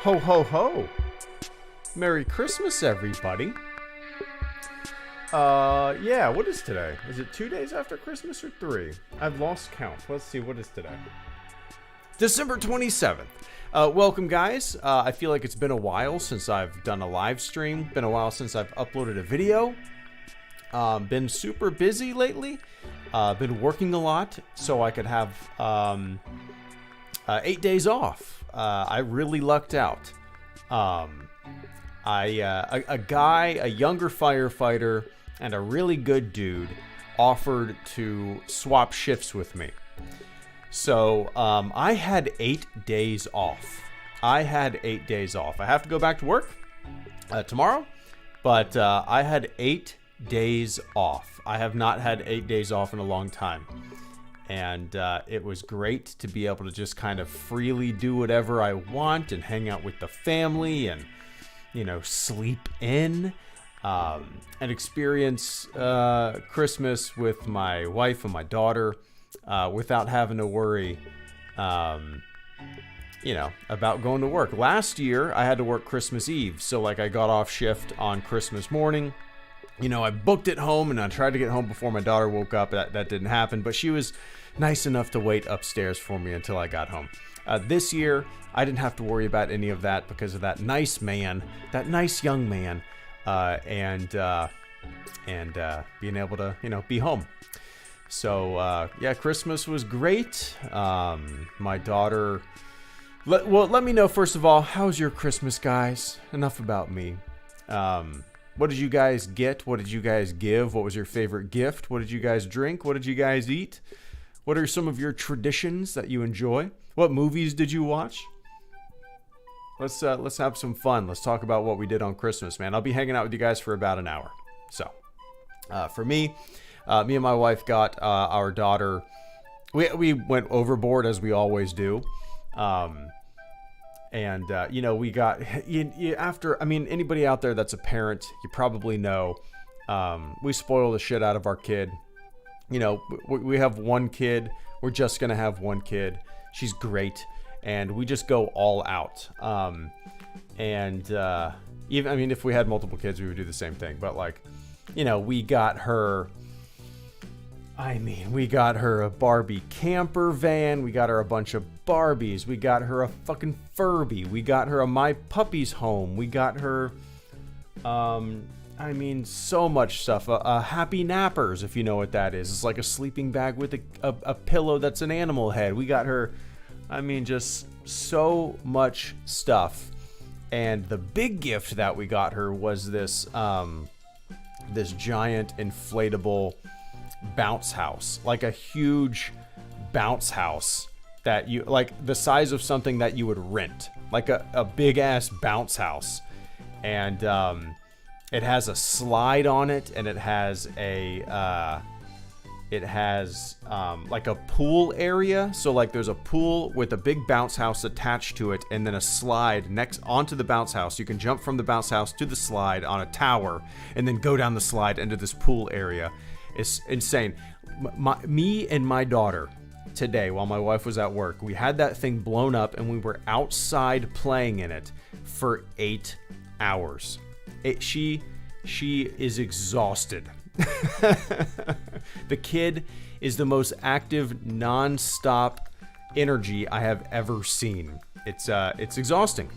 Ho, ho, ho. Merry Christmas, everybody. Yeah, what is today? Is it 2 days after Christmas or 3? I've lost count. Let's see, what is today? December 27th. Welcome, guys. I feel like it's been a while since I've done a live stream. Been a while since I've uploaded a video. Been super busy lately. Been working a lot so I could have 8 days off. I really lucked out. A younger firefighter, and a really good dude offered to swap shifts with me. So I had 8 days off. I have to go back to work tomorrow, but I had 8 days off. I have not had 8 days off in a long time. And it was great to be able to just kind of freely do whatever I want and hang out with the family and, you know, sleep in and experience Christmas with my wife and my daughter without having to worry, about going to work. Last year, I had to work Christmas Eve. So, like, I got off shift on Christmas morning. You know, I booked it home, and I tried to get home before my daughter woke up. That didn't happen, but she was nice enough to wait upstairs for me until I got home. This year, I didn't have to worry about any of that because of that nice young man, and being able to, be home. So, Christmas was great. My daughter... let me know, first of all, how's your Christmas, guys? Enough about me. What did you guys get? What did you guys give? What was your favorite gift? What did you guys drink? What did you guys eat? What are some of your traditions that you enjoy? What movies did you watch? Let's have some fun. Let's talk about what we did on Christmas, man. I'll be hanging out with you guys for about an hour. So, for me and my wife got our daughter. We went overboard as we always do. We got anybody out there that's a parent, you probably know, we spoil the shit out of our kid. We have one kid. We're just going to have one kid. She's great. And we just go all out. If we had multiple kids, we would do the same thing. But we got her a Barbie camper van. We got her a bunch of Barbies. We got her a fucking Furby. We got her a My Puppy's Home. We got her, so much stuff. Happy Nappers, if you know what that is. It's like a sleeping bag with a pillow that's an animal head. We got her, just so much stuff. And the big gift that we got her was this giant inflatable bounce house, like a huge bounce house that you like, the size of something that you would rent, like a big ass bounce house. And it has a slide on it, and it has like a pool area. So like there's a pool with a big bounce house attached to it, and then a slide next onto the bounce house. You can jump from the bounce house to the slide on a tower and then go down the slide into this pool area. It's insane. Me and my daughter today, while my wife was at work, we had that thing blown up, and we were outside playing in it for 8 hours. She is exhausted. The kid is the most active, non-stop energy I have ever seen. It's exhausting,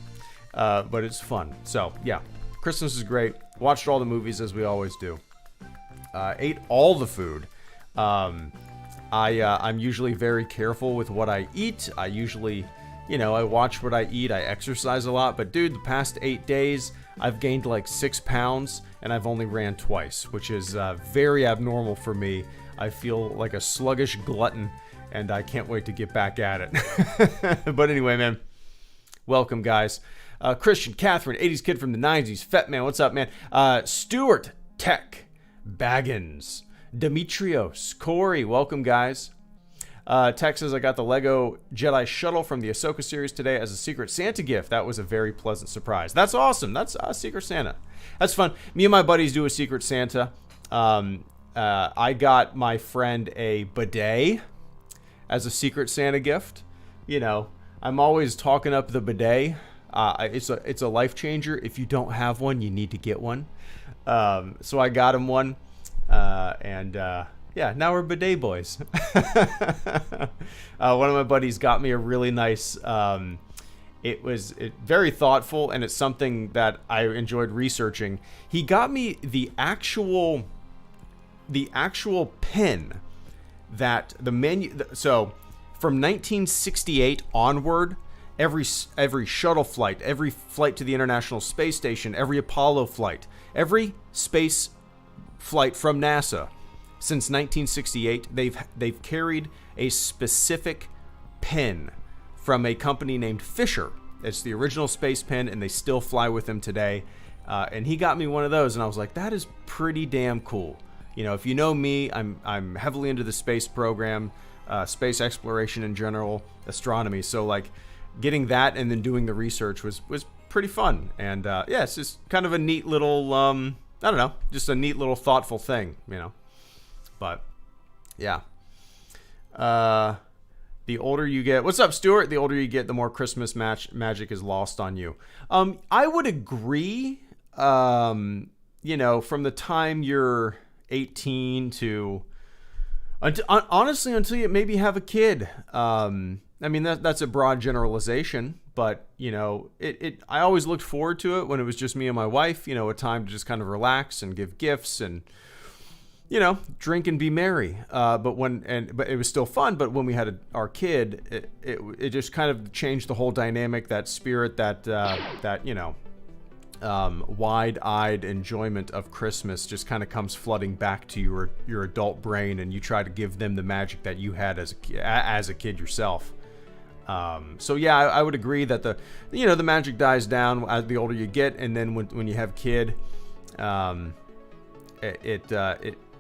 but it's fun. So yeah, Christmas is great. Watched all the movies as we always do. Ate all the food. I'm usually very careful with what I eat. I usually, I watch what I eat. I exercise a lot. But dude, the past 8 days, I've gained like 6 pounds, and I've only ran twice, which is very abnormal for me. I feel like a sluggish glutton, and I can't wait to get back at it. But anyway, man, welcome, guys. Christian, Catherine, 80s kid from the 90s, Fat Man, what's up, man? Stuart, Tech, Baggins, Demetrios, Corey, welcome, guys. Tech says, I got the Lego Jedi Shuttle from the Ahsoka series today as a Secret Santa gift. That was a very pleasant surprise. That's awesome. That's a Secret Santa. That's fun. Me and my buddies do a Secret Santa. I got my friend a bidet as a Secret Santa gift. I'm always talking up the bidet. it's a life changer. If you don't have one, you need to get one. So I got him one, yeah, now we're bidet boys. One of my buddies got me a really nice. It was very thoughtful, and it's something that I enjoyed researching. He got me the actual pen that the menu. So from 1968 onward, every shuttle flight, every flight to the International Space Station, every Apollo flight, every space flight from NASA since 1968, they've carried a specific pen from a company named Fisher. It's the original space pen, and they still fly with them today. And he got me one of those, and I was like, that is pretty damn cool. You know, if you know me, I'm heavily into the space program, space exploration in general, astronomy. So like getting that and then doing the research was pretty fun. And yeah, it's just kind of a neat little, I don't know, just a neat little thoughtful thing, you know. But yeah. The older you get, what's up, Stuart? The older you get, the more Christmas magic is lost on you. I would agree. You know, from the time you're 18 to, honestly, until you maybe have a kid. I mean, that's a broad generalization, but you know, I always looked forward to it when it was just me and my wife. You know, a time to just kind of relax and give gifts and, you know, drink and be merry. But it was still fun. But when we had our kid, it just kind of changed the whole dynamic. That spirit, that you know, wide-eyed enjoyment of Christmas just kind of comes flooding back to your adult brain, and you try to give them the magic that you had as a kid yourself. So yeah, I would agree that the magic dies down as the older you get, and then when you have a kid,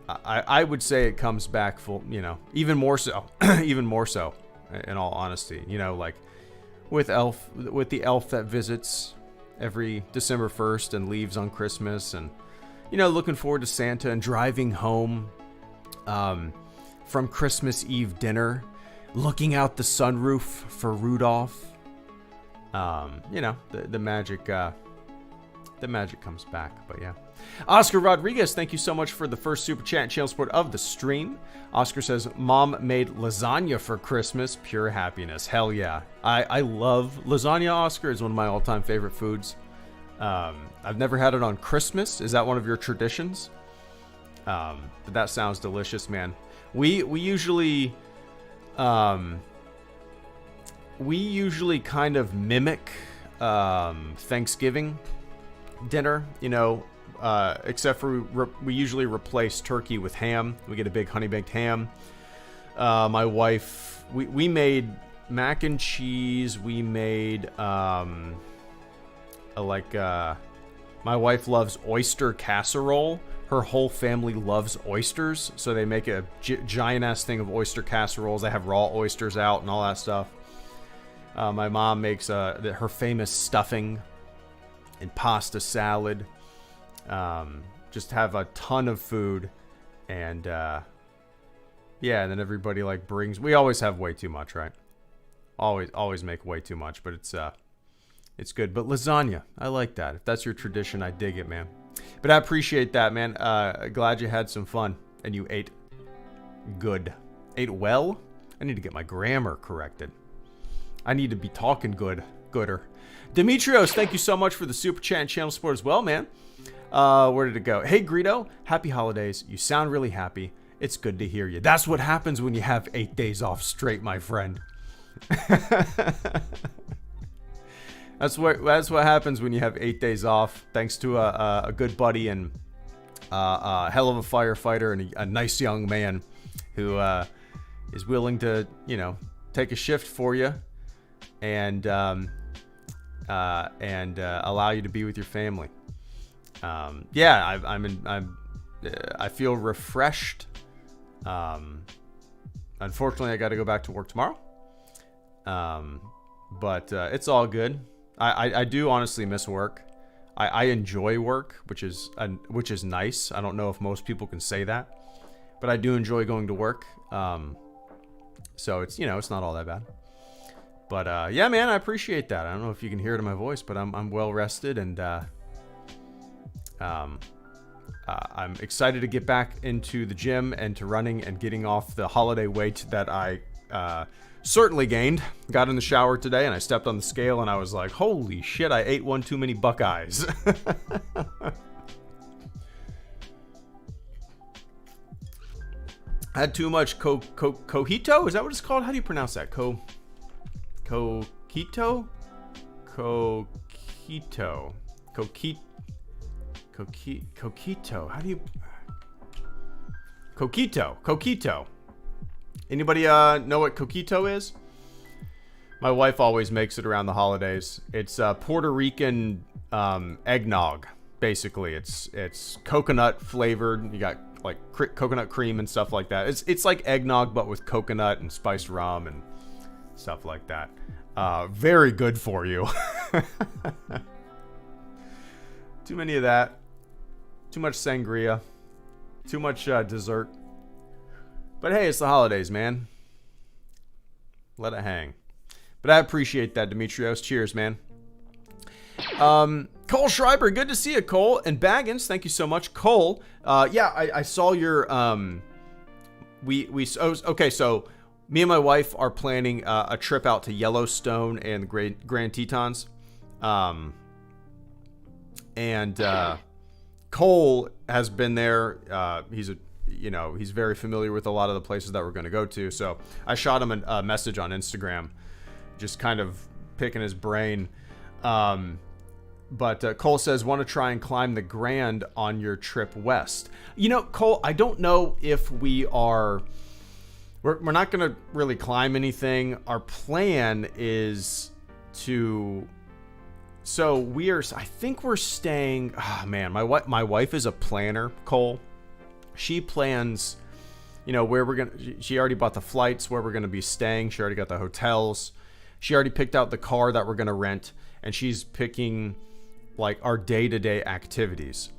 I would say it comes back full, you know, even more so, in all honesty, you know, like with the elf that visits every December 1st and leaves on Christmas, and, you know, looking forward to Santa and driving home, from Christmas Eve dinner, looking out the sunroof for Rudolph. You know, the magic comes back, but yeah. Oscar Rodriguez, thank you so much for the first super chat and channel support of the stream. Oscar says, Mom made lasagna for Christmas. Pure happiness. Hell yeah. I love lasagna, Oscar. It's one of my all-time favorite foods. I've never had it on Christmas. Is that one of your traditions? But that sounds delicious, man. We usually kind of mimic Thanksgiving dinner, you know, except for we usually replace turkey with ham. We get a big honey baked ham. My wife, we made mac and cheese. We made my wife loves oyster casserole. Her whole family loves oysters, so they make a giant ass thing of oyster casseroles. They have raw oysters out and all that stuff. My mom makes her famous stuffing and pasta salad. Just have a ton of food, and yeah, and then everybody like brings. We always have way too much, right? Always make way too much, but it's good. But lasagna, I like that. If that's your tradition, I dig it, man. But I appreciate that, man. Glad you had some fun and you ate good. Ate well? I need to get my grammar corrected. I need to be talking gooder. Demetrios, thank you so much for the super chat and channel support as well, man. Where did it go? Hey, Greedo, happy holidays. You sound really happy. It's good to hear you. That's what happens when you have 8 days off straight, my friend. That's what happens when you have 8 days off. Thanks to a good buddy and a hell of a firefighter and a nice young man who is willing to, you know, take a shift for you and allow you to be with your family. Yeah, I feel refreshed. Unfortunately, I got to go back to work tomorrow. But it's all good. I do honestly miss work. I enjoy work, which is nice. I don't know if most people can say that, but I do enjoy going to work. So it's, you know, it's not all that bad. But yeah, man, I appreciate that. I don't know if you can hear it in my voice, but I'm well rested, and I'm excited to get back into the gym and to running and getting off the holiday weight that I certainly gained. Got in the shower today and I stepped on the scale and I was like, holy shit, I ate one too many Buckeyes. Had too much cojito? Is that what it's called? How do you pronounce that? Coquito? Coquito. How do you... Coquito. Anybody know what coquito is? My wife always makes it around the holidays. It's Puerto Rican eggnog. Basically, it's coconut flavored. You got like coconut cream and stuff like that. It's like eggnog but with coconut and spiced rum and stuff like that. Very good for you. Too many of that. Too much sangria. Too much dessert. But hey, it's the holidays, man. Let it hang. But I appreciate that, Demetrios. Cheers, man. Cole Schreiber, good to see you, Cole. And Baggins, thank you so much. Cole, yeah, I saw your, okay, so me and my wife are planning a trip out to Yellowstone and the Grand Tetons. Cole has been there. He's very familiar with a lot of the places that we're going to go to. So I shot him a message on Instagram, just kind of picking his brain. But Cole says, want to try and climb the Grand on your trip west. You know, Cole, I don't know if we're not going to really climb anything. Our plan is to... So I think we're staying... Oh, man, my wife is a planner, Cole. She plans, where we're going to... She already bought the flights, where we're going to be staying. She already got the hotels. She already picked out the car that we're going to rent. And she's picking, like, our day-to-day activities.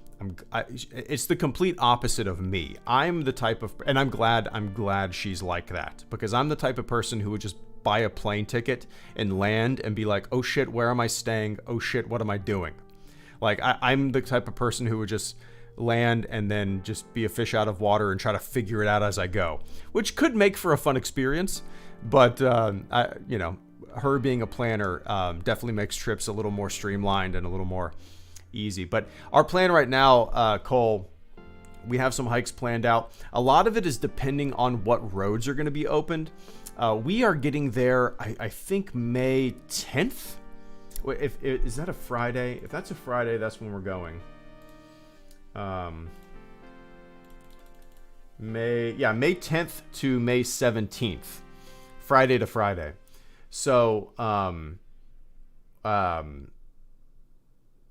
It's the complete opposite of me. I'm the type of... And I'm glad she's like that. Because I'm the type of person who would just buy a plane ticket and land and be like, oh shit, where am I staying? Oh shit, what am I doing? Like, I'm the type of person who would just land and then just be a fish out of water and try to figure it out as I go, which could make for a fun experience. But, her being a planner definitely makes trips a little more streamlined and a little more easy. But our plan right now, Cole, we have some hikes planned out. A lot of it is depending on what roads are going to be opened. We are getting there, I think, May 10th. Is that a Friday? If that's a Friday, that's when we're going. May 10th to May 17th. Friday to Friday. So,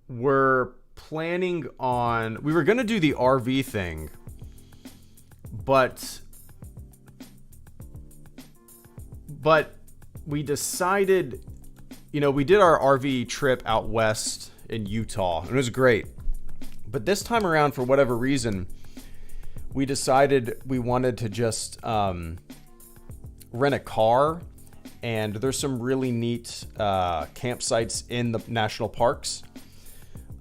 we're planning on... We were going to do the RV thing, but we decided, we did our RV trip out west in Utah, and it was great. But this time around, for whatever reason, we decided we wanted to just rent a car. And there's some really neat campsites in the national parks.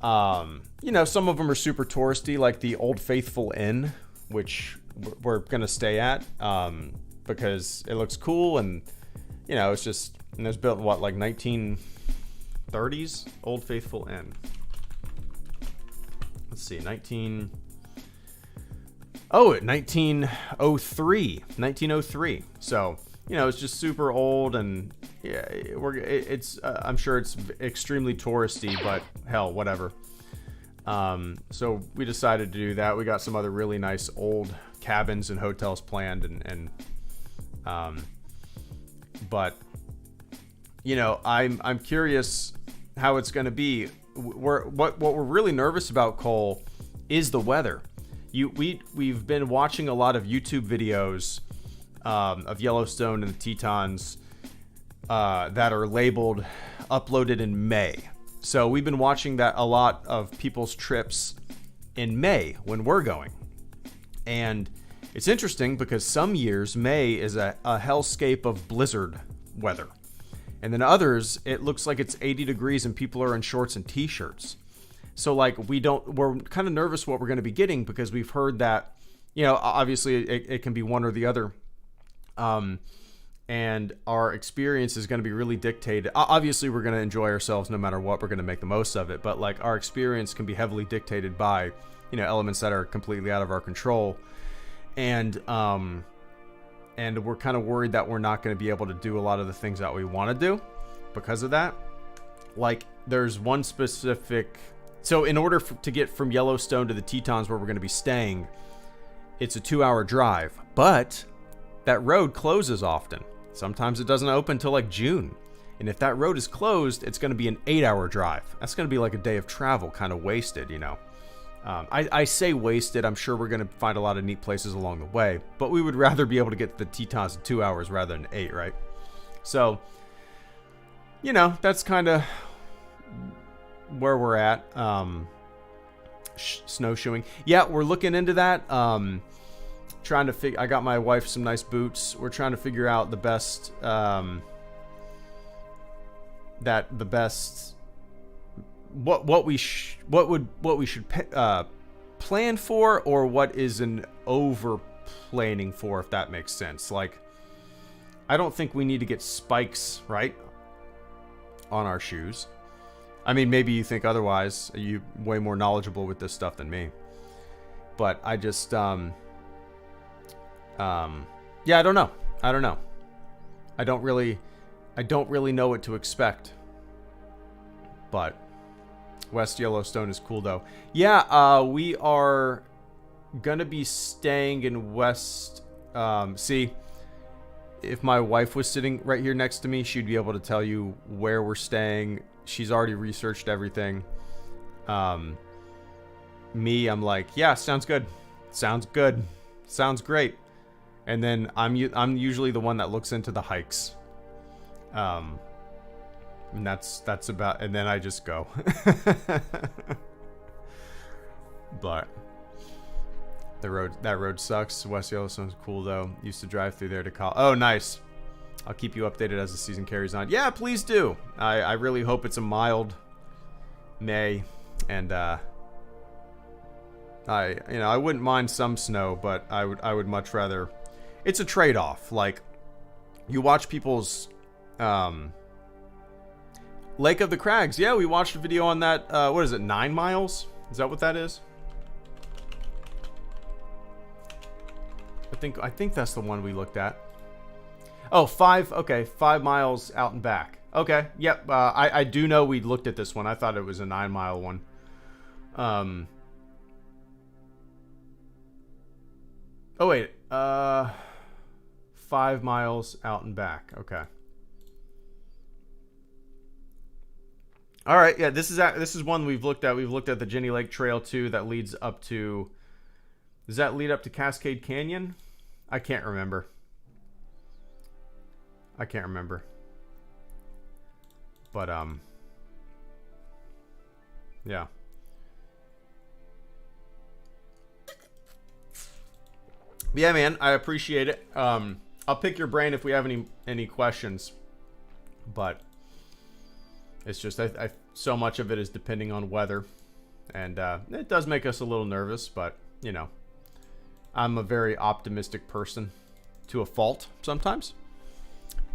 Some of them are super touristy, like the Old Faithful Inn, which we're going to stay at because it looks cool. And, it's just, and it was built, like 1930s? Old Faithful Inn. Let's see, 1903. So... it's just super old, and yeah, I'm sure it's extremely touristy, but hell, whatever. So we decided to do that. We got some other really nice old cabins and hotels planned, but I'm curious how it's going to be. What we're really nervous about, Cole, is the weather. We've been watching a lot of YouTube videos of Yellowstone and the Tetons that are labeled uploaded in May. So we've been watching that a lot of people's trips in May when we're going. And it's interesting because some years May is a hellscape of blizzard weather. And then others, it looks like it's 80 degrees and people are in shorts and t-shirts. So like we're kind of nervous what we're going to be getting because we've heard that, you know, obviously it can be one or the other. And our experience is going to be really dictated. Obviously we're going to enjoy ourselves no matter what. We're going to make the most of it. But like our experience can be heavily dictated by, you know, elements that are completely out of our control. And we're kind of worried that we're not going to be able to do a lot of the things that we want to do because of that. Like there's one specific, so in order to get from Yellowstone to the Tetons where we're going to be staying, it's a 2-hour drive, but that road closes often. Sometimes it doesn't open until like June. And if that road is closed, it's going to be an 8-hour drive. That's going to be like a day of travel kind of wasted, you know. I say wasted. I'm sure we're going to find a lot of neat places along the way, but we would rather be able to get to the Tetons in 2 hours rather than 8, right? So, you know, that's kind of where we're at. Snowshoeing. Yeah, we're looking into that. Trying to figure. I got my wife some nice boots. We're trying to figure out the best. What we should plan for, or what is an over planning for, if that makes sense. Like, I don't think we need to get spikes, right, on our shoes. I mean, maybe you think otherwise. You're way more knowledgeable with this stuff than me. But I just, yeah, I don't know. I don't really know what to expect. But West Yellowstone is cool, though. Yeah, we are gonna be staying in West. See, if my wife was sitting right here next to me, she'd be able to tell you where we're staying. She's already researched everything. Me, I'm like, yeah, sounds good. Sounds great. And then I'm usually the one that looks into the hikes. And that's about, and then I just go. But that road sucks. West Yellowstone's cool though. Used to drive through there to college. Oh, nice. I'll keep you updated as the season carries on. Yeah, please do. I really hope it's a mild May, and I wouldn't mind some snow, but I would much rather. It's a trade-off. Like, you watch people's Lake of the Crags. Yeah, we watched a video on that. What is it? 9 miles? Is that what that is? I think that's the one we looked at. Oh, 5. Okay, 5 miles out and back. Okay, yep. I do know we looked at this one. I thought it was a 9-mile one. Oh wait. 5 miles out and back. Okay. All right. Yeah, this is one we've looked at. We've looked at the Jenny Lake Trail too. That leads up to. Does that lead up to Cascade Canyon? I can't remember. But yeah. Yeah, man, I appreciate it. I'll pick your brain if we have any questions. But it's just I so much of it is depending on weather, and it does make us a little nervous. But you know, I'm a very optimistic person to a fault sometimes.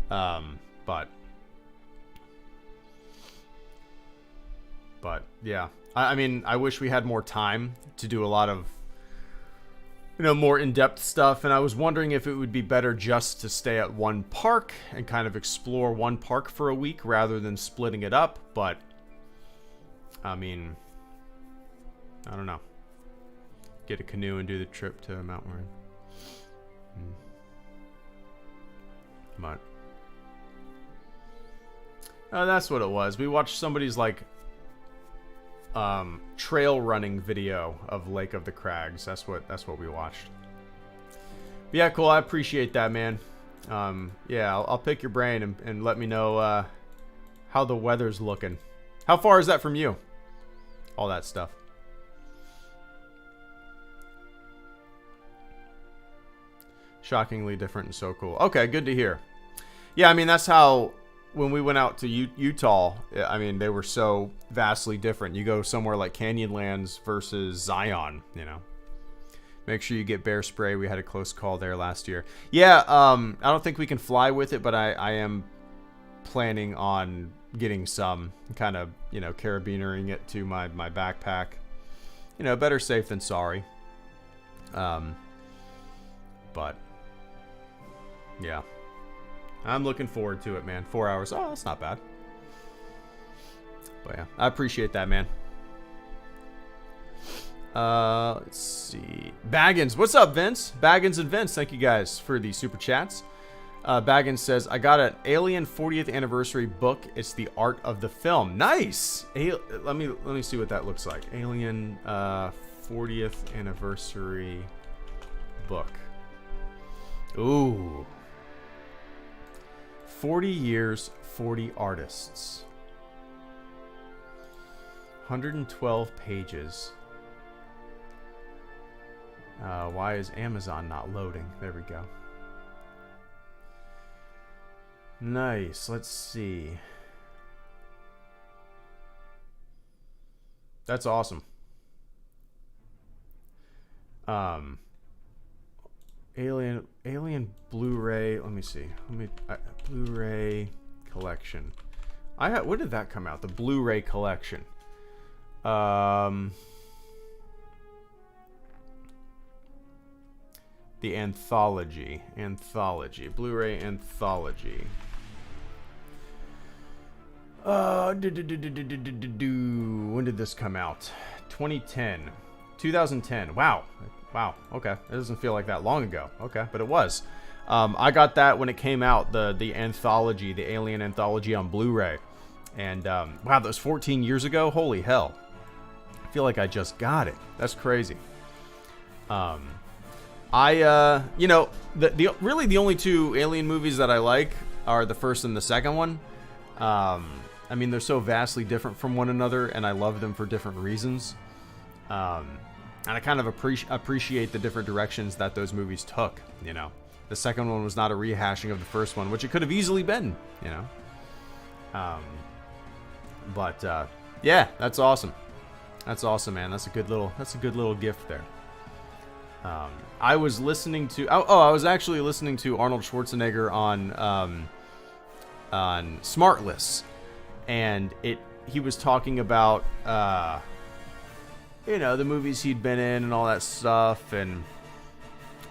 But yeah, I mean, I wish we had more time to do a lot of, more in-depth stuff. And I was wondering if it would be better just to stay at one park and kind of explore one park for a week rather than splitting it up. But I mean, I don't know. Get a canoe and do the trip to Mount Warren. But that's what it was. We watched somebody's trail running video of Lake of the Crags. That's what we watched. But yeah, cool. I appreciate that, man. Yeah, I'll pick your brain and let me know how the weather's looking. How far is that from you? All that stuff. Shockingly different and so cool. Okay, good to hear. Yeah, I mean, that's how when we went out to Utah, I mean, they were so vastly different. You go somewhere like Canyonlands versus Zion, you know. Make sure you get bear spray. We had a close call there last year. Yeah, I don't think we can fly with it, but I am planning on getting some, kind of, you know, carabinering it to my backpack. You know, better safe than sorry. But yeah, I'm looking forward to it, man. 4 hours. Oh, that's not bad. But yeah, I appreciate that, man. Let's see. Baggins, what's up, Vince? Baggins and Vince, thank you guys for the super chats. Baggins says, I got an Alien 40th anniversary book. It's the art of the film. Nice. Let me see what that looks like. Alien 40th anniversary book. Ooh. 40 years, 40 artists. 112 pages. Why is Amazon not loading? There we go. Nice. Let's see. That's awesome. Alien Blu-ray. Let me see. Blu-ray collection. When did that come out? The Blu-ray collection. The anthology, Blu-ray anthology. When did this come out? 2010. Wow. Okay, it doesn't feel like that long ago. Okay, but it was. I got that when it came out, the anthology, the Alien anthology on Blu-ray, and wow, that was 14 years ago. Holy hell! I feel like I just got it. That's crazy. You know, really the only two Alien movies that I like are the first and the second one. I mean, they're so vastly different from one another, and I love them for different reasons. And I kind of appreciate the different directions that those movies took, you know. The second one was not a rehashing of the first one, which it could have easily been, you know. Yeah, that's awesome. That's awesome, man. That's a good little gift there. I was listening to I was actually listening to Arnold Schwarzenegger on Smartless, and he was talking about you know, the movies he'd been in and all that stuff, and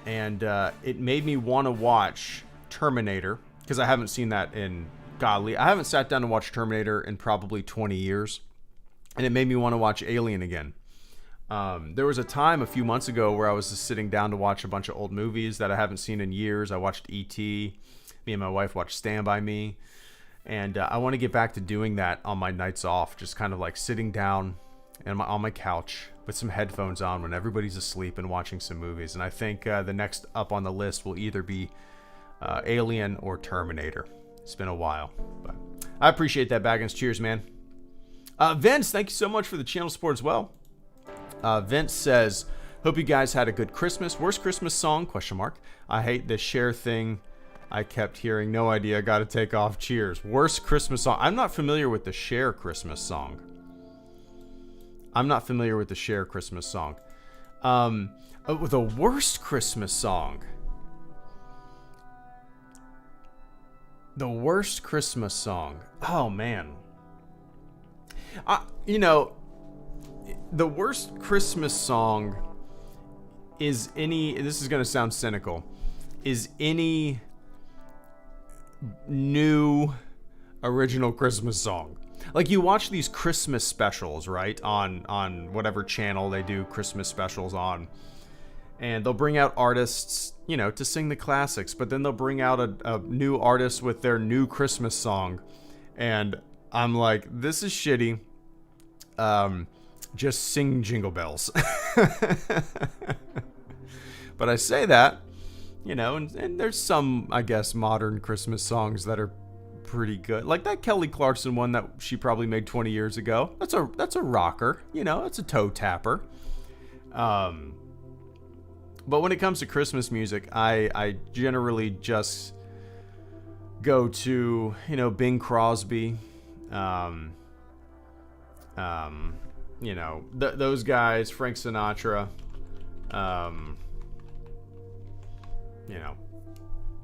it made me want to watch Terminator, because I haven't seen that I haven't sat down to watch Terminator in probably 20 years, and it made me want to watch Alien again. There was a time a few months ago where I was just sitting down to watch a bunch of old movies that I haven't seen in years. I watched E.T. Me and my wife watched Stand By Me. And I want to get back to doing that on my nights off. Just kind of like sitting down on my couch with some headphones on when everybody's asleep and watching some movies. And I think the next up on the list will either be Alien or Terminator. It's been a while. But I appreciate that, Baggins. Cheers, man. Vince, thank you so much for the channel support as well. Vince says, hope you guys had a good Christmas. Worst Christmas song? ? I hate this Cher thing I kept hearing. No idea. Gotta take off. Cheers. Worst Christmas song. I'm not familiar with the Cher Christmas song. The worst Christmas song. The worst Christmas song. Oh, man. You know, the worst Christmas song is this is going to sound cynical, is any new original Christmas song. Like, you watch these Christmas specials, right? On whatever channel they do Christmas specials on. And they'll bring out artists, you know, to sing the classics. But then they'll bring out a new artist with their new Christmas song. And I'm like, this is shitty. Just sing Jingle Bells. But I say that, you know, and there's some, I guess, modern Christmas songs that are pretty good. Like that Kelly Clarkson one that she probably made 20 years ago. That's a rocker, you know, it's a toe tapper. But when it comes to Christmas music, I generally just go to, Bing Crosby, those guys, Frank Sinatra,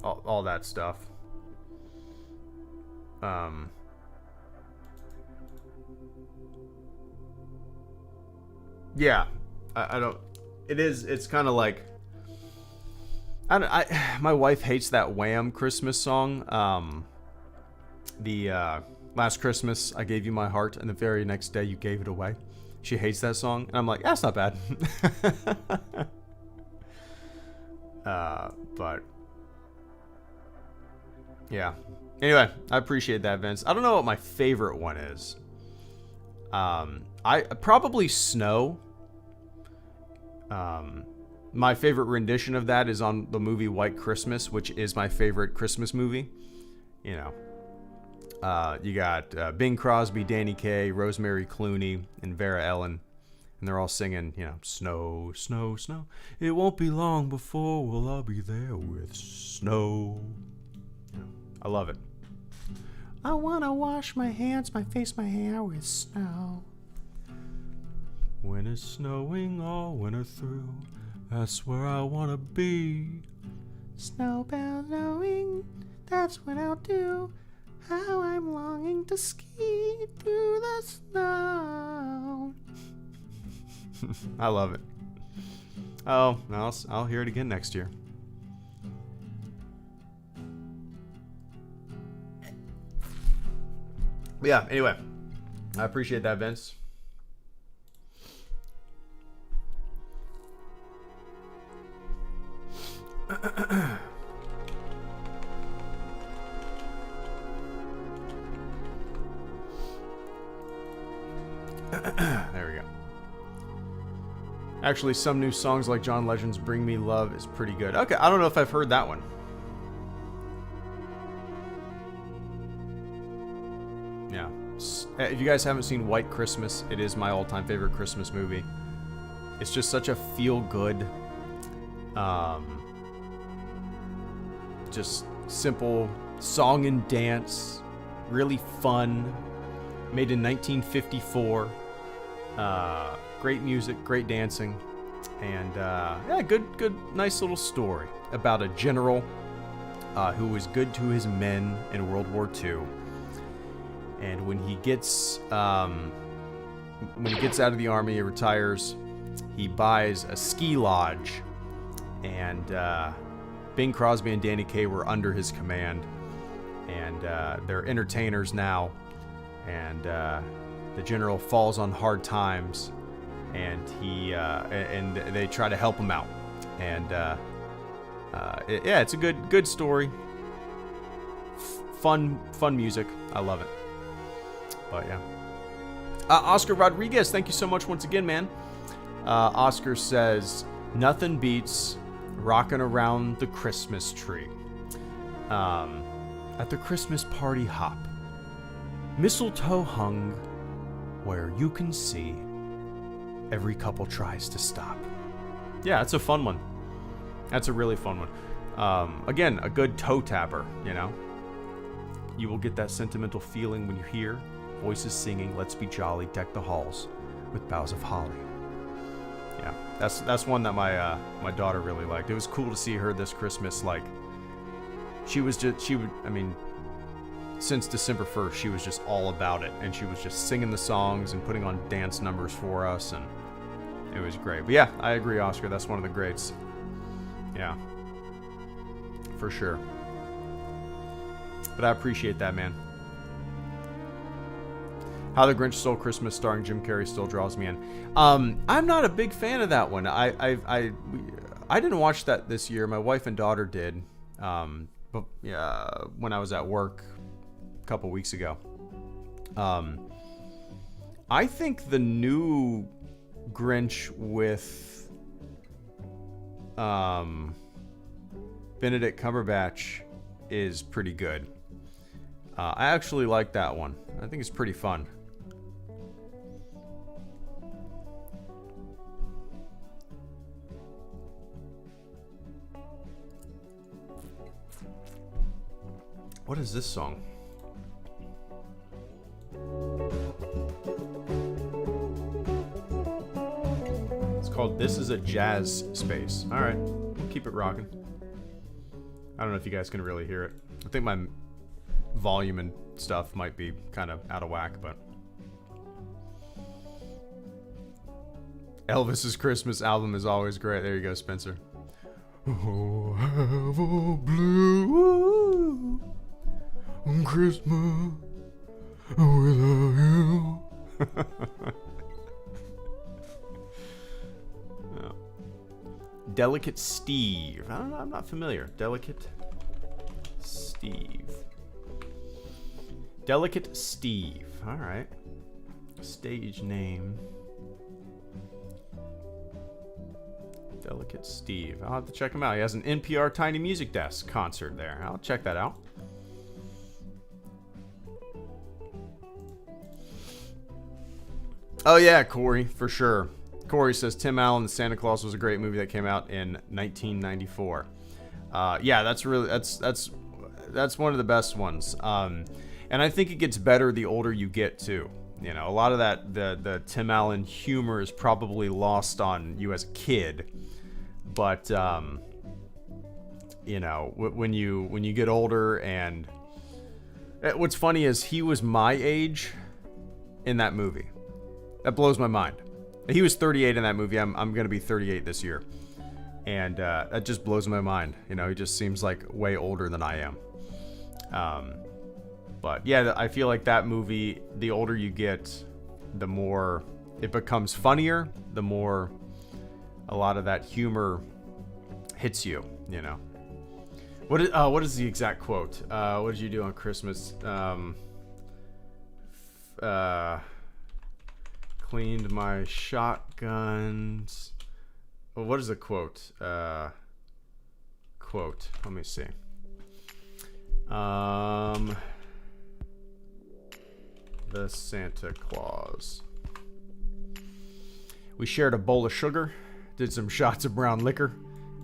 all that stuff. Yeah, I don't. It's kind of like. My wife hates that Wham Christmas song. The Last Christmas I gave you my heart, and the very next day you gave it away. She hates that song, and I'm like, that's not bad. But yeah. Anyway, I appreciate that, Vince. I don't know what my favorite one is. I probably Snow. My favorite rendition of that is on the movie White Christmas, which is my favorite Christmas movie. You got Bing Crosby, Danny Kaye, Rosemary Clooney, and Vera Ellen. And they're all singing, snow, snow, snow. It won't be long before we'll all be there with snow. I love it. I want to wash my hands, my face, my hair with snow. When it's snowing all winter through, that's where I want to be. Snowbound knowing, that's what I'll do. How I'm longing to ski through the snow. I love it. Oh, I'll hear it again next year. But yeah, anyway, I appreciate that, Vince. There we go. Actually, some new songs like John Legend's Bring Me Love is pretty good. Okay, I don't know if I've heard that one. Yeah. If you guys haven't seen White Christmas, it is my all-time favorite Christmas movie. It's just such a feel-good, just simple song and dance, really fun, made in 1954. Great music, great dancing, and yeah, good, nice little story about a general who was good to his men in World War II. And when he gets out of the army, he retires. He buys a ski lodge, and Bing Crosby and Danny Kaye were under his command, and they're entertainers now. And the general falls on hard times, and and they try to help him out. And yeah, it's a good story. Fun music. I love it. But yeah. Oscar Rodriguez, thank you so much once again, man. Oscar says, nothing beats rocking around the Christmas tree. At the Christmas party hop. Mistletoe hung where you can see. Every couple tries to stop. Yeah, it's a fun one. That's a really fun one. Again, a good toe tapper, You will get that sentimental feeling when you hear voices singing, "Let's be jolly, deck the halls with boughs of holly." Yeah, that's one that my daughter really liked. It was cool to see her this Christmas. Like, since December 1st, she was just all about it, and she was just singing the songs and putting on dance numbers for us, and it was great. But yeah, I agree, Oscar. That's one of the greats. Yeah, for sure. But I appreciate that, man. How the Grinch Stole Christmas, starring Jim Carrey, still draws me in. I'm not a big fan of that one. I didn't watch that this year. My wife and daughter did. But when I was at work a couple weeks ago. I think the new Grinch with Benedict Cumberbatch is pretty good. I actually like that one. I think it's pretty fun. What is this song? It's called This Is a Jazz Space. All right, keep it rocking. I don't know if you guys can really hear it. I think my volume and stuff might be kind of out of whack, but Elvis's Christmas album is always great. There you go, Spencer. Oh, have a blue Christmas without you. Oh. Delicate Steve. I don't know. I'm not familiar. Delicate Steve. Delicate Steve. All right. Stage name. Delicate Steve. I'll have to check him out. He has an NPR Tiny Music Desk concert there. I'll check that out. Oh yeah, Corey, for sure. Corey says Tim Allen's Santa Claus was a great movie that came out in 1994. Yeah, that's one of the best ones. And I think it gets better the older you get too. You know, a lot of that the Tim Allen humor is probably lost on you as a kid. But you know, when you get older, and what's funny is he was my age in that movie. That blows my mind. He was 38 in that movie. I'm going to be 38 this year. And that just blows my mind. You know, he just seems like way older than I am. But yeah, I feel like that movie, the older you get, the more it becomes funnier, the more a lot of that humor hits you, you know. What is the exact quote? What did you do on Christmas? Cleaned my shotguns. Well, what is the quote? Quote. Let me see. The Santa Claus. We shared a bowl of sugar, did some shots of brown liquor,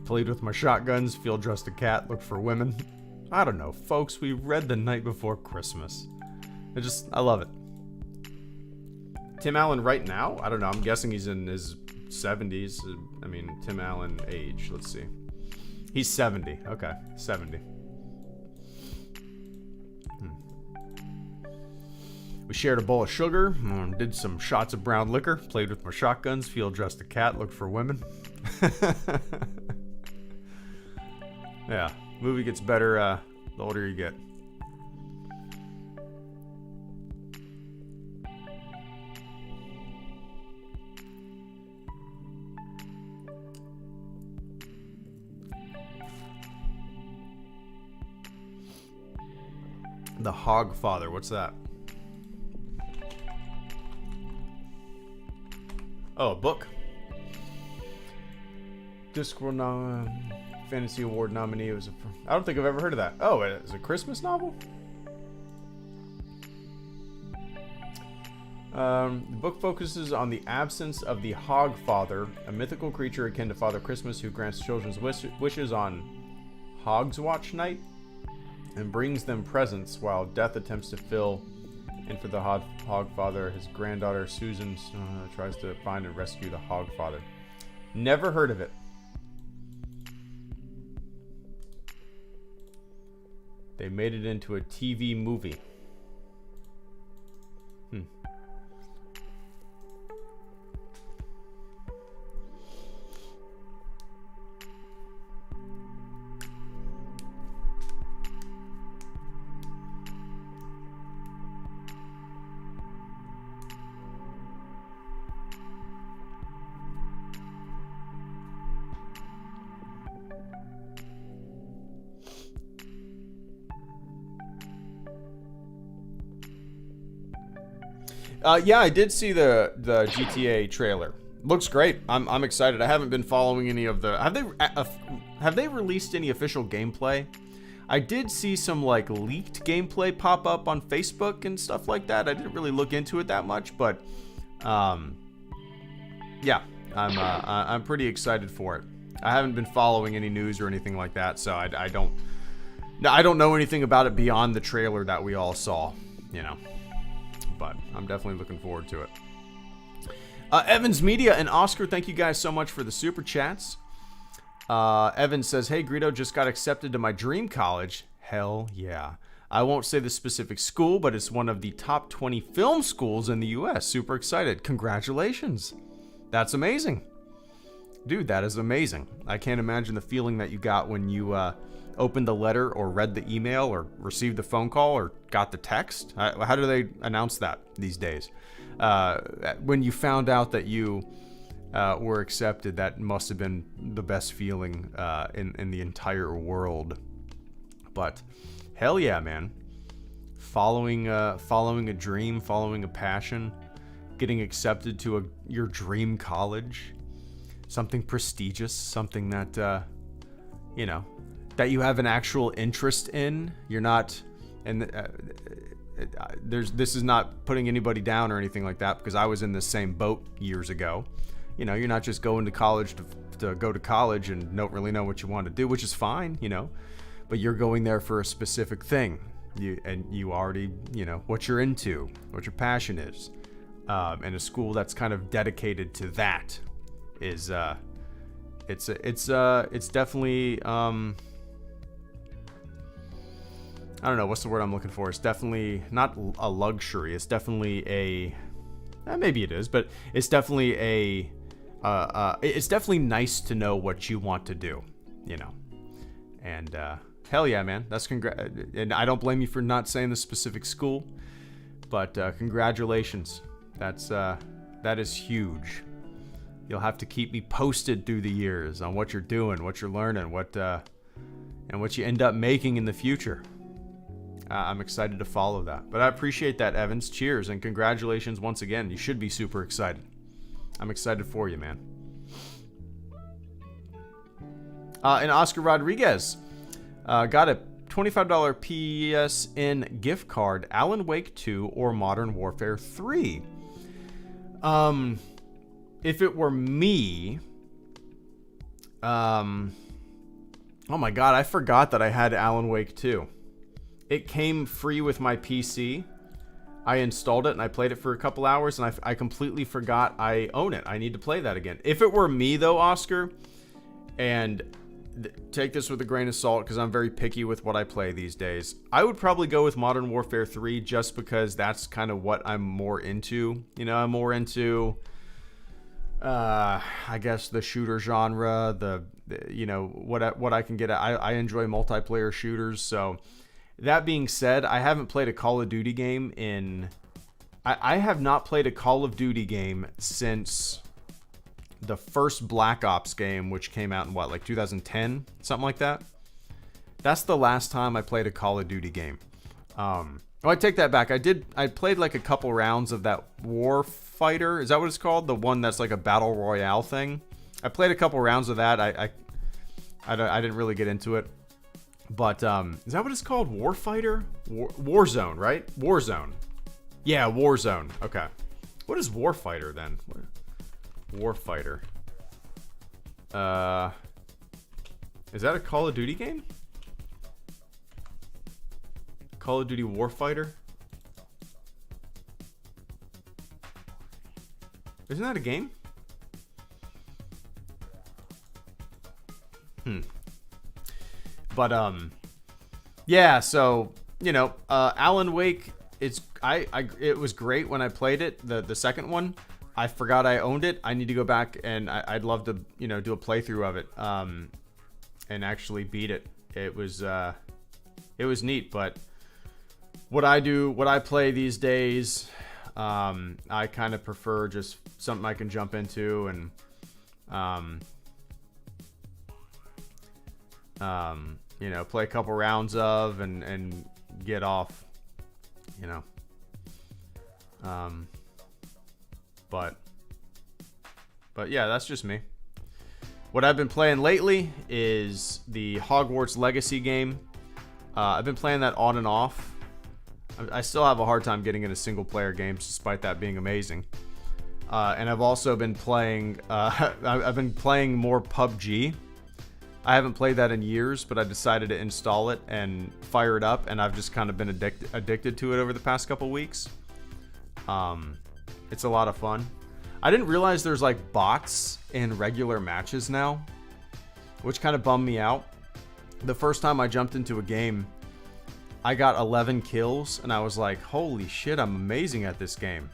played with my shotguns, field dressed a cat, looked for women. I don't know, folks. We read The Night Before Christmas. I love it. Tim Allen right now? I don't know. I'm guessing he's in his 70s. I mean, Tim Allen age. Let's see. He's 70. Okay, 70. We shared a bowl of sugar, did some shots of brown liquor, played with my shotguns, field dressed a cat, looked for women. Yeah, movie gets better the older you get. The Hogfather, what's that? Oh, a book. Discworld Fantasy Award nominee. It was I don't think I've ever heard of that. Oh, it's a Christmas novel? The book focuses on the absence of the Hogfather, a mythical creature akin to Father Christmas who grants children's wishes on Hogswatch night and brings them presents while Death attempts to fill in for the Hogfather. His granddaughter Susan tries to find and rescue the Hogfather. Never heard of it. They made it into a TV movie. Yeah, I did see the GTA trailer. Looks great. I'm excited. I haven't been following any of the. Have they released any official gameplay? I did see some like leaked gameplay pop up on Facebook and stuff like that. I didn't really look into it that much, but yeah, I'm pretty excited for it. I haven't been following any news or anything like that, so I don't Now, I don't know anything about it beyond the trailer that we all saw, you know. But I'm definitely looking forward to it. Evans Media and Oscar, thank you guys so much for the super chats. Evan says, hey, Greedo, just got accepted to my dream college. Hell yeah. I won't say the specific school, but it's one of the top 20 film schools in the U.S. Super excited. Congratulations. That's amazing. Dude, that is amazing. I can't imagine the feeling that you got when you opened the letter or read the email or received the phone call or got the text. How do they announce that these days? When you found out that you were accepted, that must have been the best feeling in the entire world. But hell yeah, man. Following a dream, following a passion, getting accepted to your dream college, something prestigious, something that, you know, that you have an actual interest in. You're not, and this is not putting anybody down or anything like that, because I was in the same boat years ago. You know, you're not just going to college to go to college and don't really know what you want to do, which is fine, you know, but you're going there for a specific thing. You already, you know, what you're into, what your passion is. And a school that's kind of dedicated to that is, it's definitely, I don't know, what's the word I'm looking for? It's definitely not a luxury. It's definitely maybe it is, but it's definitely it's definitely nice to know what you want to do, you know. And hell yeah, man, and I don't blame you for not saying the specific school, but congratulations. That is huge. You'll have to keep me posted through the years on what you're doing, what you're learning, and what you end up making in the future. I'm excited to follow that. But I appreciate that, Evans. Cheers and congratulations once again. You should be super excited. I'm excited for you, man. And Oscar Rodriguez got a $25 PSN gift card, Alan Wake 2 or Modern Warfare 3. If it were me... oh my god, I forgot that I had Alan Wake 2. It came free with my PC. I installed it and I played it for a couple hours and I completely forgot I own it. I need to play that again. If it were me though, Oscar, and take this with a grain of salt because I'm very picky with what I play these days, I would probably go with Modern Warfare 3 just because that's kind of what I'm more into. You know, I'm more into, I guess, the shooter genre, you know, what I can get at. I enjoy multiplayer shooters, so... That being said, I haven't played a Call of Duty game I have not played a Call of Duty game since the first Black Ops game, which came out in what, like 2010? Something like that? That's the last time I played a Call of Duty game. I take that back. I played like a couple rounds of that Warfighter. Is that what it's called? The one that's like a battle royale thing? I played a couple rounds of that. I didn't really get into it. But, is that what it's called? Warfighter? Warzone, right? Warzone. Yeah, Warzone. Okay. What is Warfighter, then? Warfighter. Is that a Call of Duty game? Call of Duty Warfighter? Isn't that a game? But yeah, so you know, Alan Wake, it was great when I played it, the second one. I forgot I owned it. I need to go back and I'd love to, you know, do a playthrough of it and actually beat it. It was neat, but what I play these days, I kind of prefer just something I can jump into and you know, play a couple rounds of and get off, you know. But yeah, that's just me. What I've been playing lately is the Hogwarts Legacy game. I've been playing that on and off. I still have a hard time getting into single player games despite that being amazing. And I've also been playing, I've been playing more PUBG. I haven't played that in years, but I decided to install it and fire it up, and I've just kind of been addicted to it over the past couple weeks. It's a lot of fun. I didn't realize there's like bots in regular matches now, which kind of bummed me out. The first time I jumped into a game, I got 11 kills, and I was like, holy shit, I'm amazing at this game.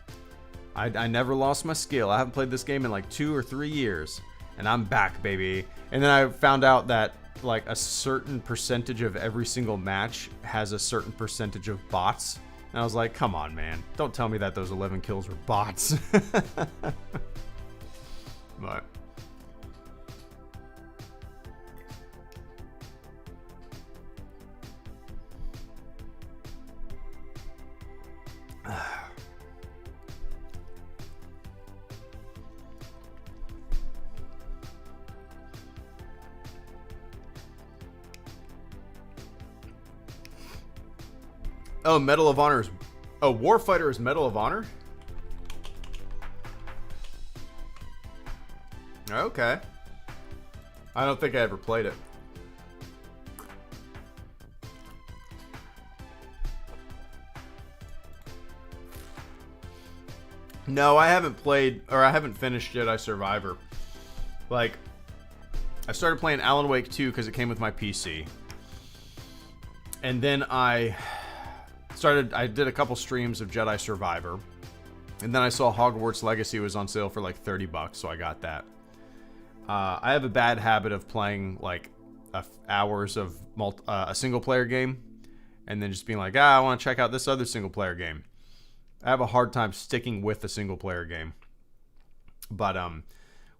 I never lost my skill. I haven't played this game in like 2 or 3 years, and I'm back, baby. And then I found out that like a certain percentage of every single match has a certain percentage of bots. And I was like, come on, man. Don't tell me that those 11 kills were bots. But oh, Medal of Honor is... Oh, Warfighter is Medal of Honor? Okay. I don't think I ever played it. No, I haven't played, or I haven't finished Jedi Survivor. Like, I started playing Alan Wake 2 because it came with my PC. And then I did a couple streams of Jedi Survivor. And then I saw Hogwarts Legacy was on sale for like $30, so I got that. I have a bad habit of playing like hours of a single player game and then just being like, I want to check out this other single player game. I have a hard time sticking with a single player game. But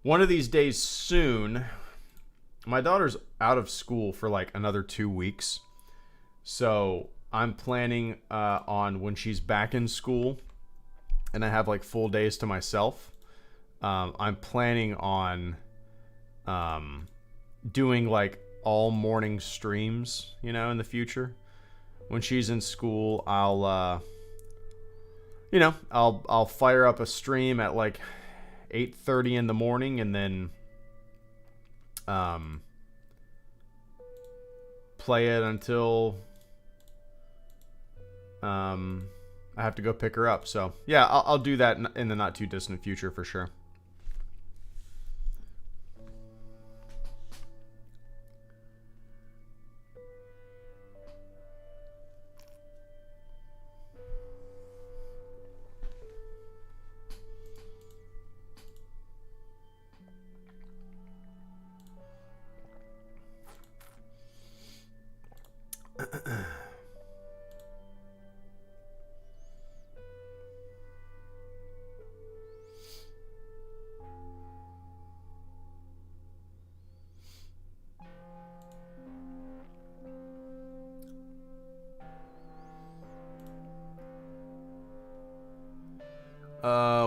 one of these days soon, my daughter's out of school for like another 2 weeks. So I'm planning on when she's back in school and I have like full days to myself. I'm planning on doing like all morning streams, you know, in the future. When she's in school, I'll fire up a stream at like 8:30 in the morning and then play it until I have to go pick her up. So yeah, I'll do that in the not too distant future for sure.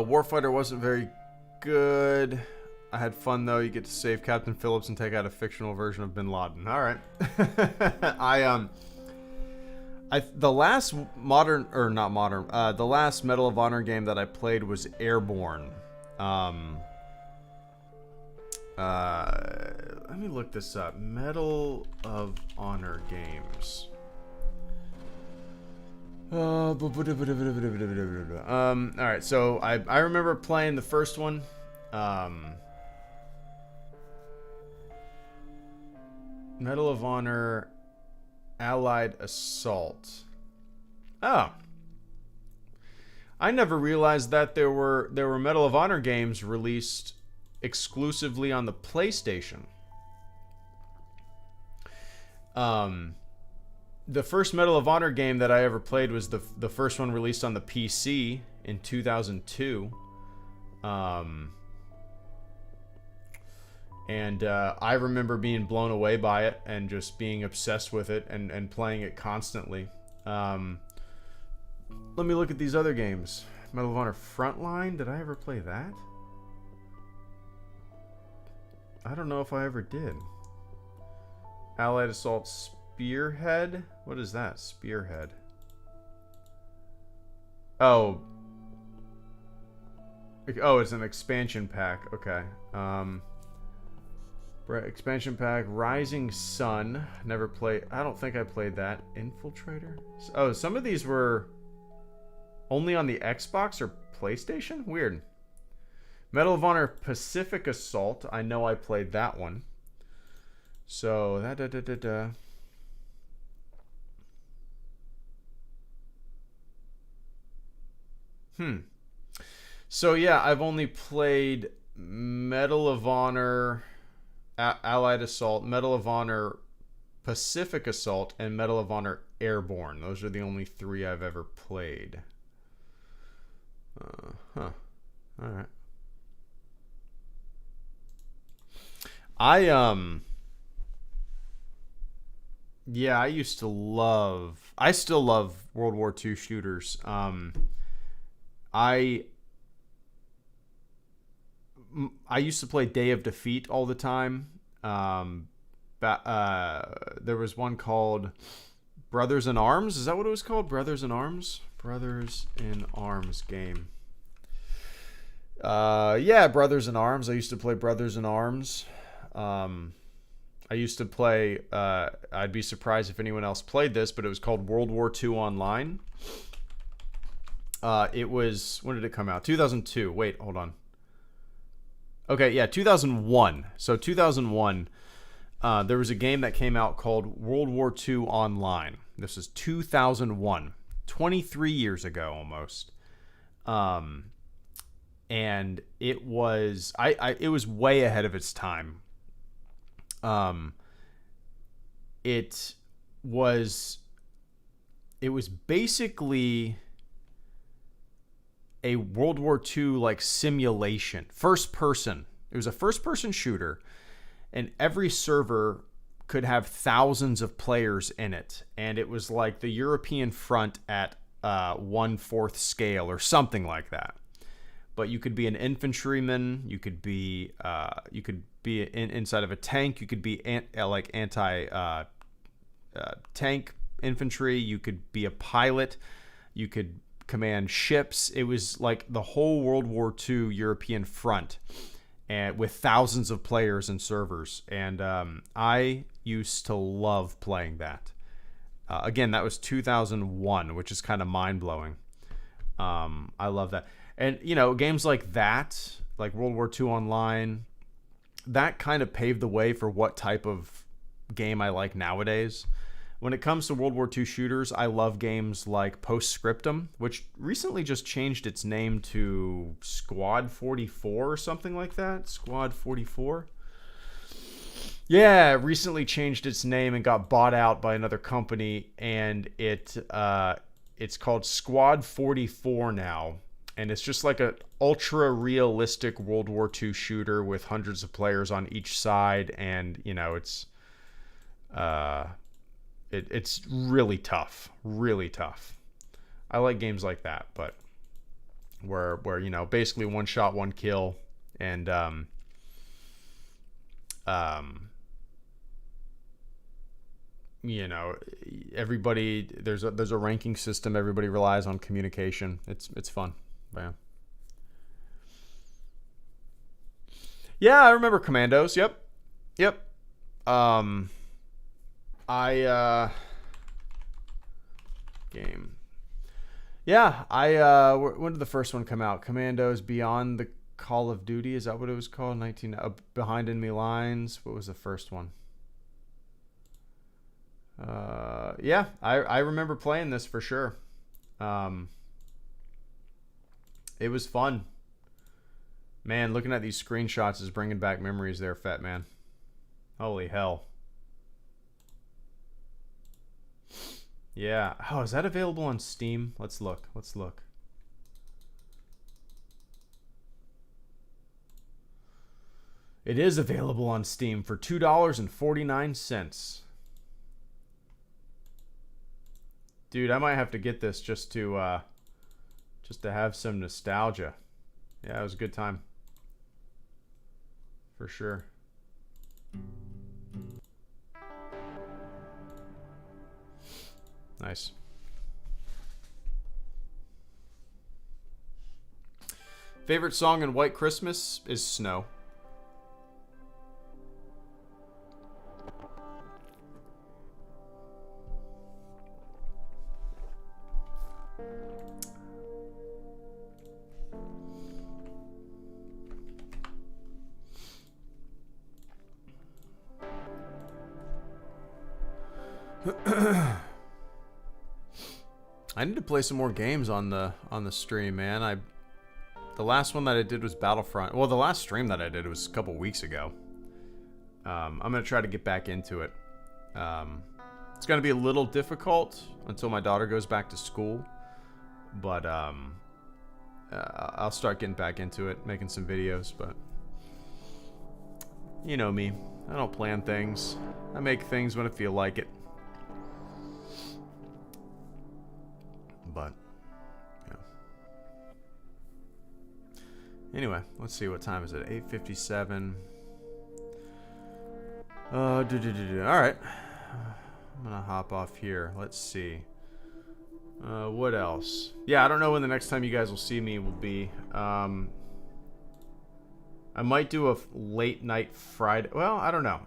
Warfighter wasn't very good. I had fun though. You get to save Captain Phillips and take out a fictional version of Bin Laden. All right. The last the last Medal of Honor game that I played was Airborne. Let me look this up. Medal of Honor games. All right, so I remember playing the first one. Medal of Honor Allied Assault. Oh. I never realized that there were Medal of Honor games released exclusively on the PlayStation. The first Medal of Honor game that I ever played was the first one released on the PC in 2002. And I remember being blown away by it and just being obsessed with it and playing it constantly. Let me look at these other games. Medal of Honor Frontline, did I ever play that? I don't know if I ever did. Allied Assault Spearhead? What is that? Spearhead. Oh. Oh, it's an expansion pack. Okay. Expansion pack, Rising Sun. Never played. I don't think I played that. Infiltrator. Oh, some of these were only on the Xbox or PlayStation. Weird. Medal of Honor Pacific Assault. I know I played that one. So that So yeah, I've only played Medal of Honor Allied Assault, Medal of Honor Pacific Assault, and Medal of Honor Airborne. Those are the only 3 I've ever played. All right. Yeah, I used to love. I still love World War II shooters. I used to play Day of Defeat all the time. There was one called Brothers in Arms. Is that what it was called? Brothers in Arms? Brothers in Arms game. Yeah, Brothers in Arms. I used to play Brothers in Arms. I used to play, I'd be surprised if anyone else played this, but it was called World War II Online. It was, when did it come out? 2002. Wait, hold on. Okay, yeah, 2001. So 2001, there was a game that came out called World War II Online. This is 2001, 23 years ago almost. And it was, it was way ahead of its time. It was basically a World War II like simulation, first person. It was a first person shooter, and every server could have thousands of players in it, and it was like the European front at 1/4 scale or something like that. But you could be an infantryman, you could be inside of a tank, you could be anti tank infantry, you could be a pilot, you could command ships. It was like the whole World War II European front, and with thousands of players and servers. And I used to love playing that. Again, that was 2001, which is kind of mind-blowing. I love that. And, you know, games like that, like World War II Online, that kind of paved the way for what type of game I like nowadays. When it comes to World War II shooters, I love games like Postscriptum, which recently just changed its name to Squad 44 or something like that. Squad 44. Yeah, it recently changed its name and got bought out by another company, and it's called Squad 44 now. And it's just like a ultra realistic World War II shooter with hundreds of players on each side, and you know, it's really tough, really tough. I like games like that, but where you know, basically one shot, one kill, and you know, everybody, there's a ranking system. Everybody relies on communication. It's fun. Yeah. Yeah, I remember Commandos. Yep. Game. Yeah, when did the first one come out? Commandos Beyond the Call of Duty, is that what it was called? Behind Enemy Lines. What was the first one? Yeah, I remember playing this for sure. It was fun. Man, looking at these screenshots is bringing back memories there, Fat Man. Holy hell. Yeah. Oh, is that available on Steam? Let's look. It is available on Steam for $2.49. Dude, I might have to get this just to have some nostalgia. Yeah, it was a good time. For sure. Nice. Favorite song in White Christmas is Snow. I need to play some more games on the stream, man. The last one that I did was Battlefront. Well, the last stream that I did was a couple weeks ago. I'm gonna try to get back into it. It's gonna be a little difficult until my daughter goes back to school, but I'll start getting back into it, making some videos. But you know me, I don't plan things. I make things when I feel like it. But yeah. Anyway, let's see, what time is it? 8:57. All right. I'm gonna hop off here. Let's see. What else? Yeah, I don't know when the next time you guys will see me will be. I might do a late night Friday. Well, I don't know.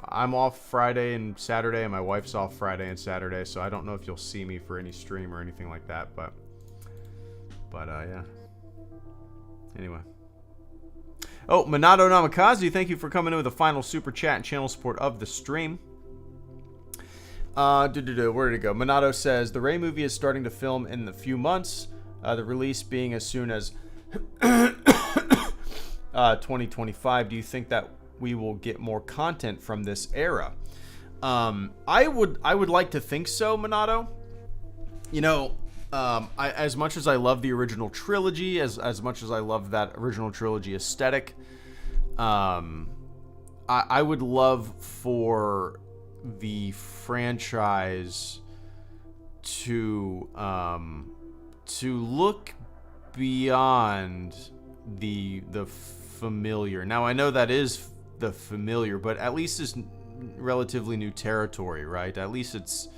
I'm off Friday and Saturday, and my wife's off Friday and Saturday, so I don't know if you'll see me for any stream or anything like that. But yeah. Anyway. Oh, Minato Namikaze, thank you for coming in with a final super chat and channel support of the stream. Where did it go? Minato says the Rey movie is starting to film in a few months. The release being as soon as 2025. Do you think that we will get more content from this era? I would like to think so, Minato. You know, as much as I love the original trilogy, as much as I love that original trilogy aesthetic, I would love for the franchise to look beyond the familiar. Now I know that is the familiar, but at least it's relatively new territory, right? At least it's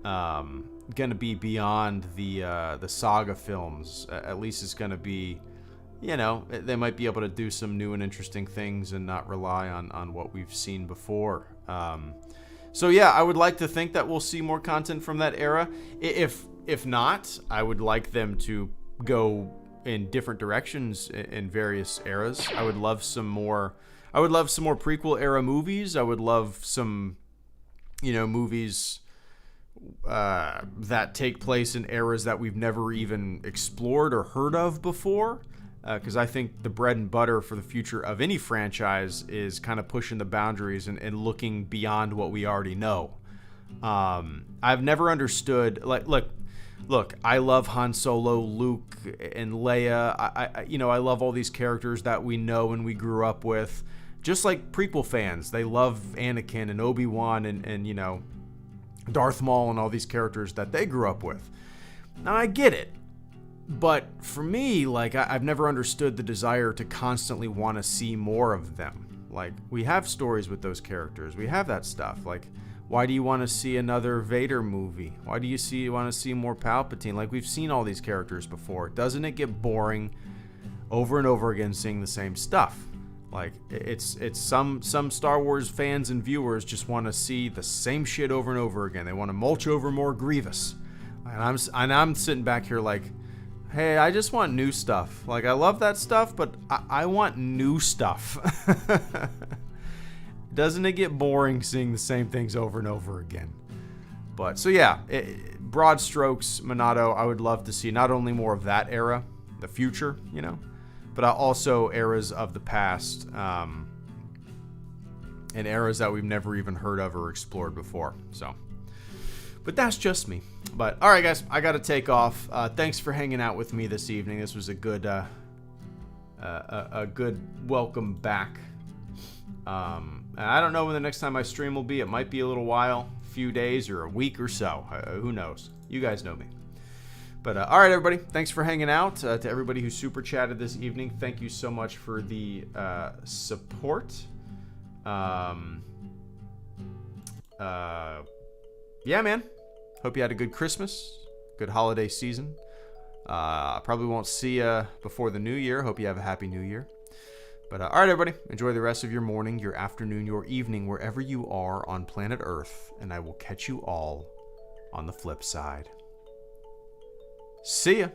gonna be beyond the saga films. At least it's gonna be, you know, they might be able to do some new and interesting things and not rely on what we've seen before. So yeah, I would like to think that we'll see more content from that era. If not, I would like them to go in different directions in various eras. I would love some more prequel era movies. I would love some, you know, movies that take place in eras that we've never even explored or heard of before. Because I think the bread and butter for the future of any franchise is kind of pushing the boundaries and looking beyond what we already know. I've never understood, look, I love Han Solo, Luke, and Leia. I love all these characters that we know and we grew up with. Just like prequel fans, they love Anakin and Obi-Wan and you know, Darth Maul and all these characters that they grew up with. Now, I get it. But for me, like, I've never understood the desire to constantly want to see more of them. Like, we have stories with those characters. We have that stuff. Like, why do you want to see another Vader movie? Why do you want to see more Palpatine? Like, we've seen all these characters before. Doesn't it get boring over and over again seeing the same stuff? Like, it's some Star Wars fans and viewers just want to see the same shit over and over again. They want to mulch over more Grievous. And I'm sitting back here like, hey, I just want new stuff. Like, I love that stuff, but I want new stuff. Doesn't it get boring seeing the same things over and over again? But, so yeah, broad strokes, Minato, I would love to see not only more of that era, the future, you know, but also eras of the past, and eras that we've never even heard of or explored before, so. But that's just me. But, all right, guys, I got to take off. Thanks for hanging out with me this evening. This was a good welcome back. I don't know when the next time I stream will be. It might be a little while, a few days, or a week or so. Who knows? You guys know me. But, all right, everybody, thanks for hanging out. To everybody who super chatted this evening, thank you so much for the support. Yeah, man. Hope you had a good Christmas, good holiday season. Probably won't see you before the new year. Hope you have a happy new year. But all right, everybody, enjoy the rest of your morning, your afternoon, your evening, wherever you are on planet Earth. And I will catch you all on the flip side. See ya.